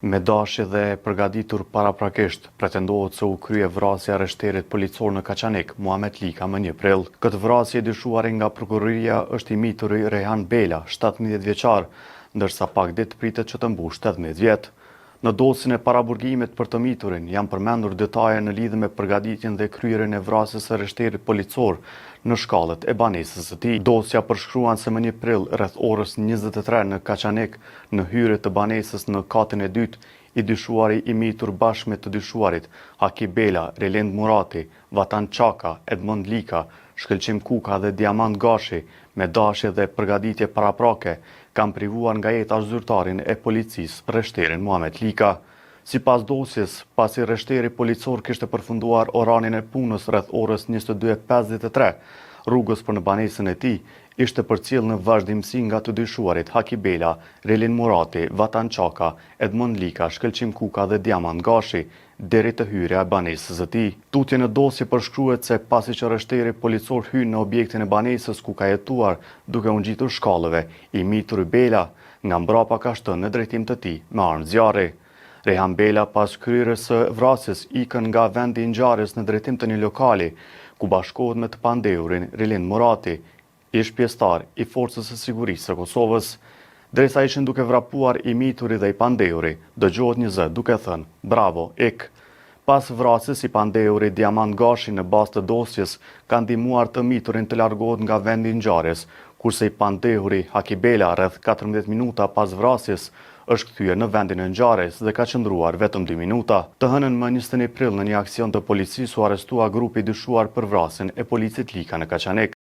Me dashje dhe përgatitur paraprakisht, pretendohet se u krye vrasja e rreshterit policor në Kaçanik, Muhamet Lika, më 1 prill. Këtë vrasje e dyshuar nga prokuroria është i mituri Rehan Bela, 17 vjeçar, ndërsa pak ditë pritet që të mbush 18 vjet. Në dosjen e paraburgimit për të miturin janë përmendur detaje në lidhje me përgatitjen dhe kryerjen e vrasjes së rreshterit policor në shkallët e banesës së tij. Dosja përshkruan se më 1 prill rreth orës 23 në Kaçanik, në hyrje të banesës në katin e dytë, i dyshuari i mitur bashkë me të dyshuarit Haki Bela, Relind Murati, Vatan Çaka, Edmond Lika, Shkëlqim Kuka dhe Diamant Gashi, me dashje dhe përgatitje paraprake, kanë privuar nga jeta zyrtarin e policisë rreshterin Muhamet Lika. Sipas dosjes, pasi rreshteri policor kishte përfunduar orarin e punës rreth orës 22:53, rrugës për në banesën e tij, ishte përcjell në vazhdimsi nga të dyshuarit Haki Bela, Relind Murati, Vatan Çaka, Edmond Lika, Shkëlqim Kuka dhe Diamant Gashi, deri te hyrja e banesës së tij. Tutje në dosje përshkruhet se pasi që rreshteri policor hyn në objektin e banesës ku ka jetuar duke u ngjitur shkallëve, i mituri Bela nga mbrapa ka shtënë në drejtim të tij me armë zjarri. Rehan Bela pas kryerjes së vrasjes ikën nga vendi i ngjarjes në drejtim të një lokali ku bashkohet me të pandehurin Relind Murati, ish pjesëtar i Forcës së Sigurisë së Kosovës. Derisa ishin duke vrapuar i mituri dhe i pandehuri, dëgjohet një zë duke thënë: "Bravo, ik." Pas vrasjes, i pandehuri Diamant Gashi në bazë të dosjes ka ndihmuar të miturin të largohet nga vendi i ngjarjes, kurse i pandehuri Haki Bela rreth 14 minuta pas vrasjes është kthyer në vendin e ngjarjes dhe ka qëndruar vetëm 2 minuta. Të hënën më 21 prill në një aksion të policisë u arrestua grupi i dyshuar për vrasjen e policit Lika në Kaçanik.